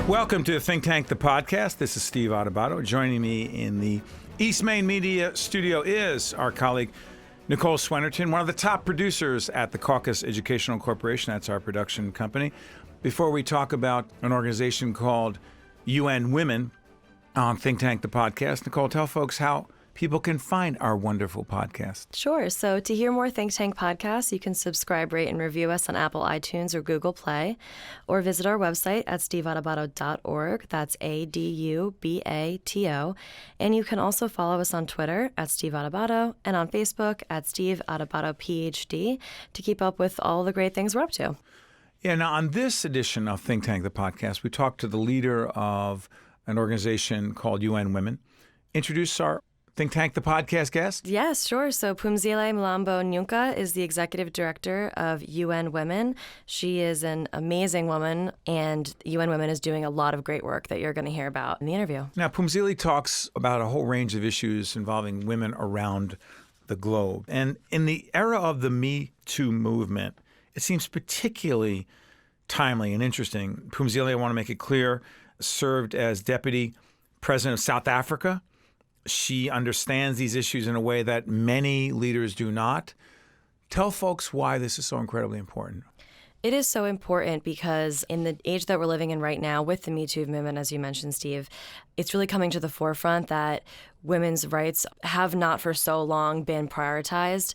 Welcome to Think Tank, the podcast. This is Steve Adubato. Joining me in the East Main Media studio is our colleague, Nicole Swennerton, one of the top producers at the Caucus Educational Corporation. That's our production company. Before we talk about an organization called UN Women on Think Tank, the podcast, Nicole, tell folks how people can find our wonderful podcast. Sure. So to hear more Think Tank podcasts, you can subscribe, rate, and review us on Apple iTunes or Google Play, or visit our website at steveadubato.org. That's Adubato. And you can also follow us on Twitter at Steve Adubato and on Facebook at Steve Adubato PhD to keep up with all the great things we're up to. Yeah, now on this edition of Think Tank, the podcast, we talked to the leader of an organization called UN Women. Introduce our Think Tank, the podcast guest? Yes, sure. So Phumzile Mlambo-Ngcuka is the executive director of UN Women. She is an amazing woman, and UN Women is doing a lot of great work that you're going to hear about in the interview. Now, Phumzile talks about a whole range of issues involving women around the globe. And in the era of the Me Too movement, it seems particularly timely and interesting. Phumzile, I want to make it clear, served as deputy president of South Africa. She understands these issues in a way that many leaders do not. Tell folks why this is so incredibly important. It is so important because in the age that we're living in right now with the Me Too movement, as you mentioned, Steve, it's really coming to the forefront that women's rights have not for so long been prioritized,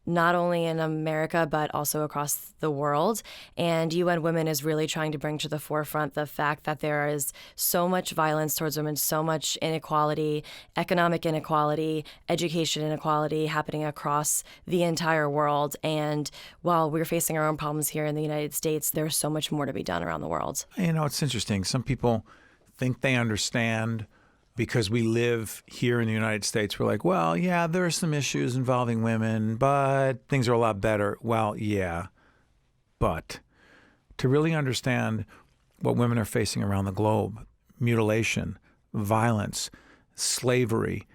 not only in America, but also across the world. And UN Women is really trying to bring to the forefront the fact that there is so much violence towards women, so much inequality, economic inequality, education inequality happening across the entire world. And while we're facing our own problems here in the United States, there's so much more to be done around the world. You know, it's interesting. Some people think they understand because we live here in the United States. We're like, well, yeah, there are some issues involving women, but things are a lot better. Well, yeah, but to really understand what women are facing around the globe, mutilation, violence, slavery,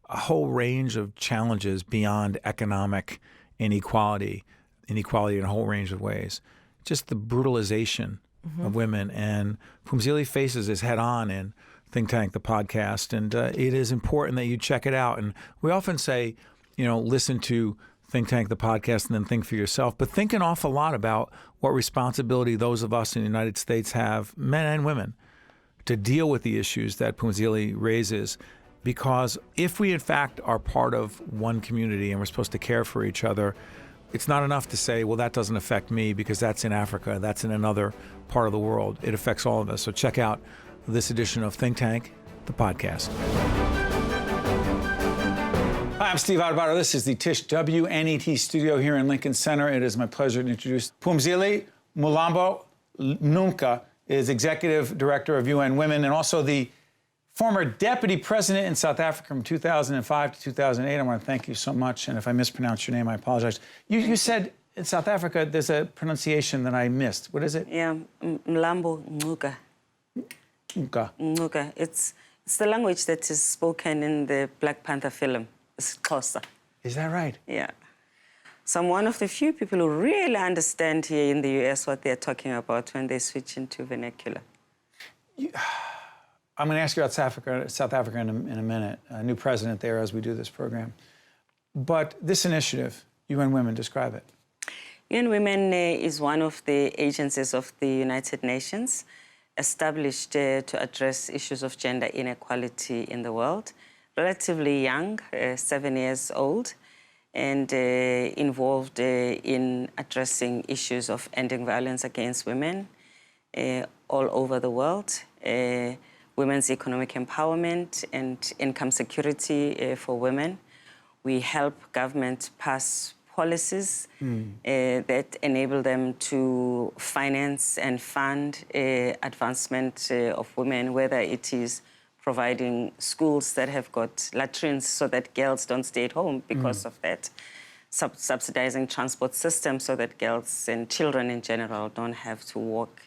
a whole range of challenges beyond economic inequality in a whole range of ways, just the brutalization of women. And Phumzile faces this head on in Think Tank, the podcast, and it is important that you check it out. And we often say, you know, listen to Think Tank, the podcast, and then think for yourself. But think an awful lot about what responsibility those of us in the United States have, men and women, to deal with the issues that Phumzile raises. Because if we, in fact, are part of one community and we're supposed to care for each other, it's not enough to say, well, that doesn't affect me because that's in Africa, that's in another part of the world. It affects all of us. So check out this edition of Think Tank, the podcast. Hi, I'm Steve Adubato. This is the Tisch WNET studio here in Lincoln Center. It is my pleasure to introduce Phumzile Mlambo-Ngcuka, is Executive Director of UN Women and also the former Deputy President in South Africa from 2005 to 2008. I want to thank you so much. And if I mispronounced your name, I apologize. You said in South Africa there's a pronunciation that I missed. What is it? Yeah, Mlambo-Ngcuka. Ngcuka. It's the language that is spoken in the Black Panther film. It's Xhosa. Is that right? Yeah. So I'm one of the few people who really understand here in the US what they're talking about when they switch into vernacular. I'm going to ask you about South Africa in a minute. A new president there as we do this program. But this initiative, UN Women, describe it. UN Women is one of the agencies of the United Nations established to address issues of gender inequality in the world. Relatively young, 7 years old, and involved in addressing issues of ending violence against women all over the world, women's economic empowerment and income security for women. We help government pass policies that enable them to finance and fund advancement of women, whether it is providing schools that have got latrines so that girls don't stay at home because of that, subsidizing transport systems so that girls and children in general don't have to walk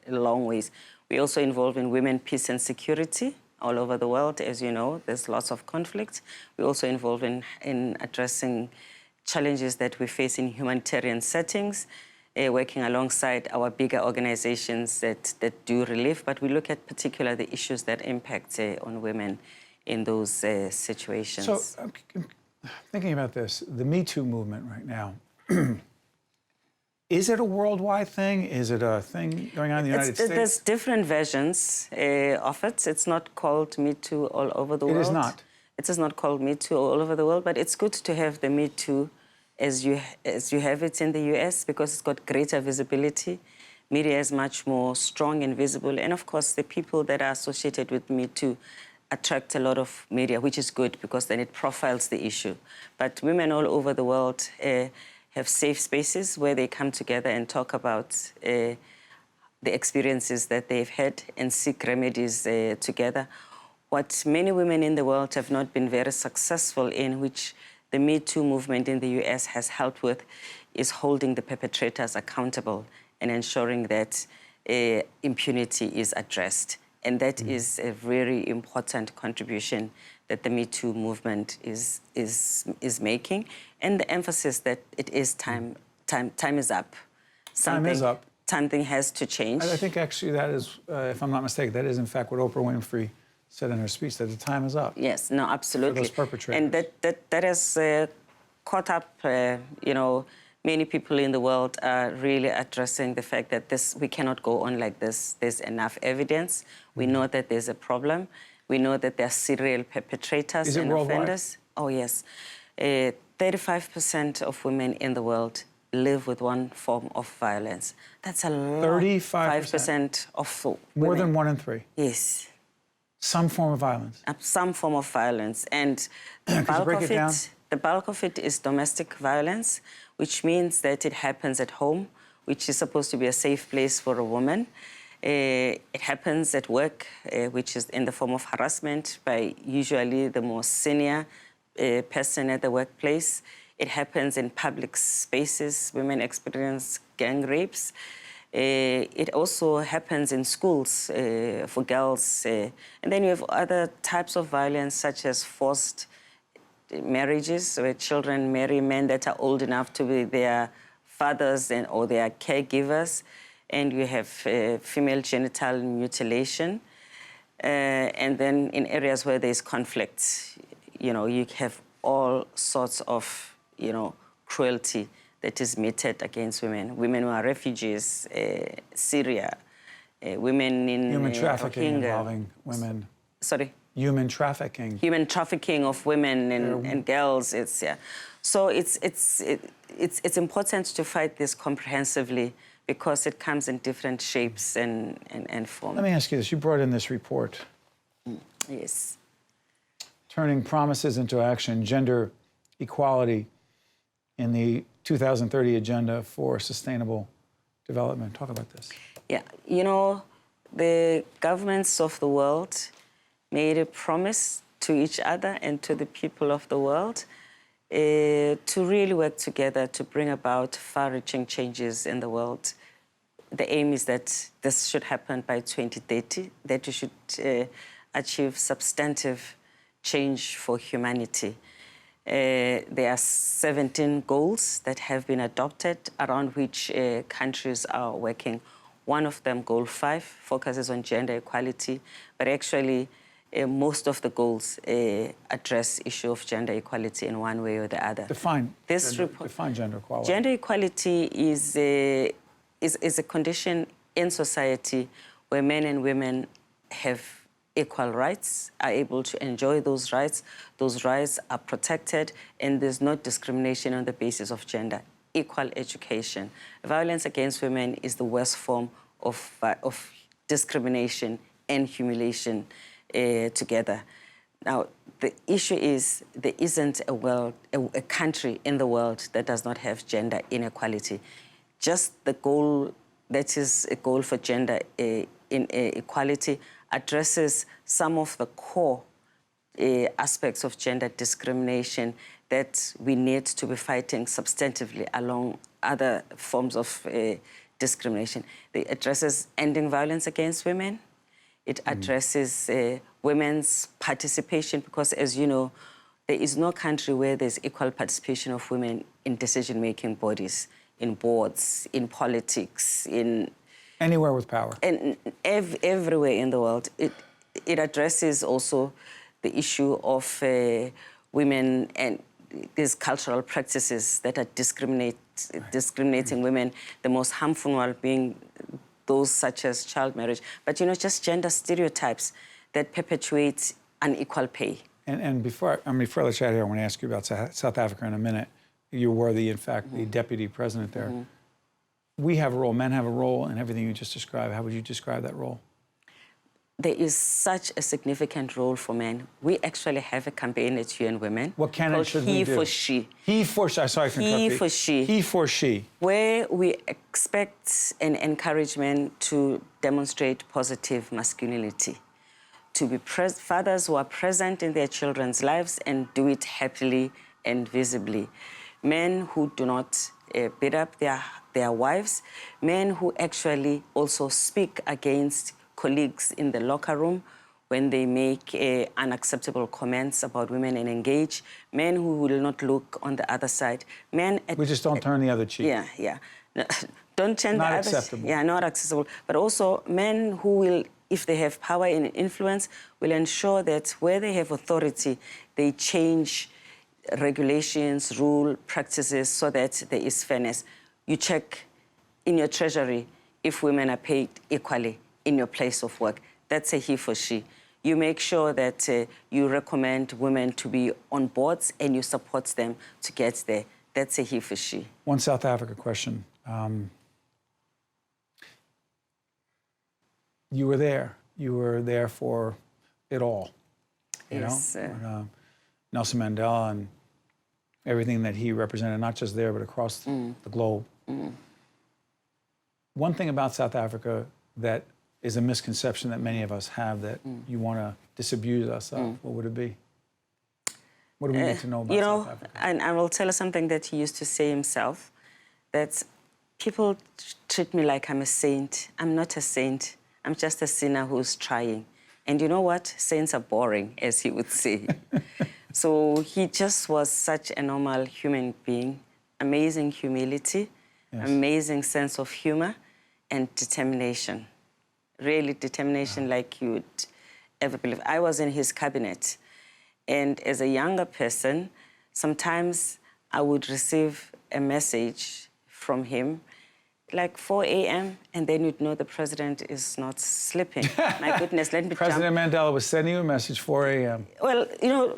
long ways. We also involve in women, peace and security all over the world. As you know, there's lots of conflict. We also involve in addressing challenges that we face in humanitarian settings, working alongside our bigger organizations that do relief, but we look at particular the issues that impact on women in those situations. So, thinking about this, the Me Too movement right now, is it a worldwide thing? Is it a thing going on in the United States? There's different versions of it. It's not called Me Too all over the world. It is not. It is not called Me Too all over the world, but it's good to have the Me Too as you have it in the US because it's got greater visibility. Media is much more strong and visible. And of course, the people that are associated with Me Too attract a lot of media, which is good because then it profiles the issue. But women all over the world have safe spaces where they come together and talk about the experiences that they've had and seek remedies together. What many women in the world have not been very successful in, which the Me Too movement in the US has helped with, is holding the perpetrators accountable and ensuring that impunity is addressed. And that is a very important contribution that the Me Too movement is making, and the emphasis that it is time is up. Time is up. Something has to change. I think actually that is, if I'm not mistaken, that is in fact what Oprah Winfrey said in her speech, that the time is up. Yes, no, absolutely. For those perpetrators. And that has caught up, many people in the world are really addressing the fact that we cannot go on like this. There's enough evidence. We know that there's a problem. We know that there are serial perpetrators and offenders. Oh, yes. 35% of women in the world live with one form of violence. That's a lot. 35% of women. More than 1 in 3. Yes. Some form of violence. Some form of violence. And the bulk of it is domestic violence, which means that it happens at home, which is supposed to be a safe place for a woman. It happens at work, which is in the form of harassment by usually the more senior person at the workplace. It happens in public spaces. Women experience gang rapes. It also happens in schools for girls. And then you have other types of violence, such as forced marriages, where children marry men that are old enough to be their fathers or their caregivers. And you have female genital mutilation. And then in areas where there's conflict, you have all sorts of, cruelty that is meted against women. Women who are refugees, Syria, women in human trafficking Rohingya. involving women. Sorry? Human trafficking. Human trafficking of women and girls. So it's important to fight this comprehensively because it comes in different shapes and forms. Let me ask you this. You brought in this report. Yes. Turning Promises into Action, Gender Equality in the 2030 Agenda for Sustainable Development. Talk about this. Yeah, the governments of the world made a promise to each other and to the people of the world to really work together to bring about far-reaching changes in the world. The aim is that this should happen by 2030, that we should achieve substantive change for humanity. There are 17 goals that have been adopted around which countries are working. One of them, Goal 5, focuses on gender equality, but actually most of the goals address issue of gender equality in one way or the other. Define gender equality. Gender equality is a condition in society where men and women have equal rights, are able to enjoy those rights are protected, and there's no discrimination on the basis of gender. Equal education. Violence against women is the worst form of discrimination and humiliation together. Now, the issue is there isn't a country in the world that does not have gender inequality. Just the goal that is a goal for gender equality addresses some of the core aspects of gender discrimination that we need to be fighting substantively along other forms of discrimination. It addresses ending violence against women. It addresses women's participation because, as you know, there is no country where there's equal participation of women in decision-making bodies. in boards, in politics, in Anywhere with power. and everywhere in the world. It addresses also the issue of women and these cultural practices that are discriminating women, the most harmful one being those such as child marriage. But, just gender stereotypes that perpetuate unequal pay. And before I let you out here, I want to ask you about South Africa in a minute. You were, in fact, the deputy president there. We have a role, men have a role in everything you just described. How would you describe that role? There is such a significant role for men. We actually have a campaign at UN Women. What candidate should we do? He for she. He for she. Sorry for interrupting. He for she. He for she. Where we expect and encourage men to demonstrate positive masculinity, to be fathers who are present in their children's lives and do it happily and visibly. Men who do not beat up their wives, men who actually also speak against colleagues in the locker room when they make unacceptable comments about women and engage, men who will not look on the other side. We just don't turn the other cheek. Yeah. No, don't turn the other... Not acceptable. Yeah, not acceptable. But also men who will, if they have power and influence, will ensure that where they have authority, they change regulations, rule, practices so that there is fairness. You check in your treasury if women are paid equally in your place of work. That's a he for she. You make sure that you recommend women to be on boards and you support them to get there. That's a he for she. One South Africa question. You were there. You were there for it all. Yes. Nelson Mandela and everything that he represented, not just there, but across the globe. One thing about South Africa that is a misconception that many of us have that you want to disabuse us of, what would it be? What do we need to know about South Africa? And I will tell you something that he used to say himself, that people treat me like I'm a saint. I'm not a saint. I'm just a sinner who's trying. And you know what? Saints are boring, as he would say. So he just was such a normal human being, amazing humility, amazing sense of humor, and determination. Really determination like you would ever believe. I was in his cabinet, and as a younger person, sometimes I would receive a message from him like 4 a.m., and then you'd know the president is not sleeping. My goodness, let me President Mandela was sending you a message 4 a.m. Well,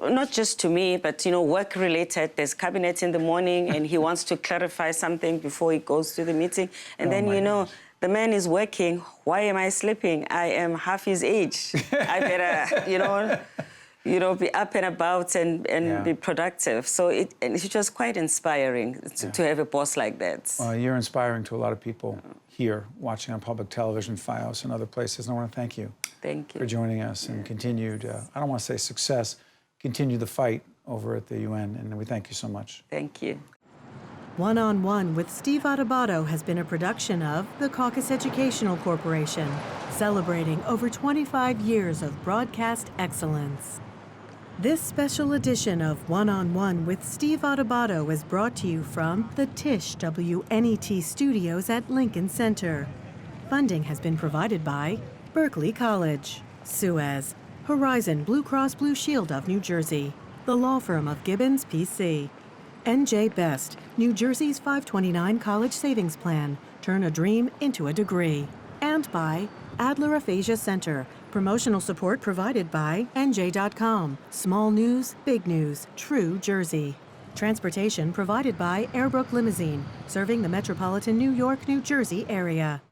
not just to me, but, work-related. There's cabinet in the morning, and he wants to clarify something before he goes to the meeting. And then, gosh. The man is working. Why am I sleeping? I am half his age. I better, be up and about and be productive. So it was quite inspiring to have a boss like that. You're inspiring to a lot of people here watching on public television, Fios, and other places. And I want to thank you. Thank you. For joining us and continued, I don't want to say success, continue the fight over at the UN. And we thank you so much. Thank you. One-on-One with Steve Adubato has been a production of the Caucus Educational Corporation, celebrating over 25 years of broadcast excellence. This special edition of One-on-One with Steve Adubato is brought to you from the Tisch WNET studios at Lincoln Center. Funding has been provided by Berkeley College, Suez, Horizon Blue Cross Blue Shield of New Jersey, the law firm of Gibbons PC, NJ Best, New Jersey's 529 College Savings Plan. Turn a dream into a degree. And by Adler Aphasia Center. Promotional support provided by NJ.com. Small news, big news, true Jersey. Transportation provided by Airbrook Limousine, serving the metropolitan New York, New Jersey area.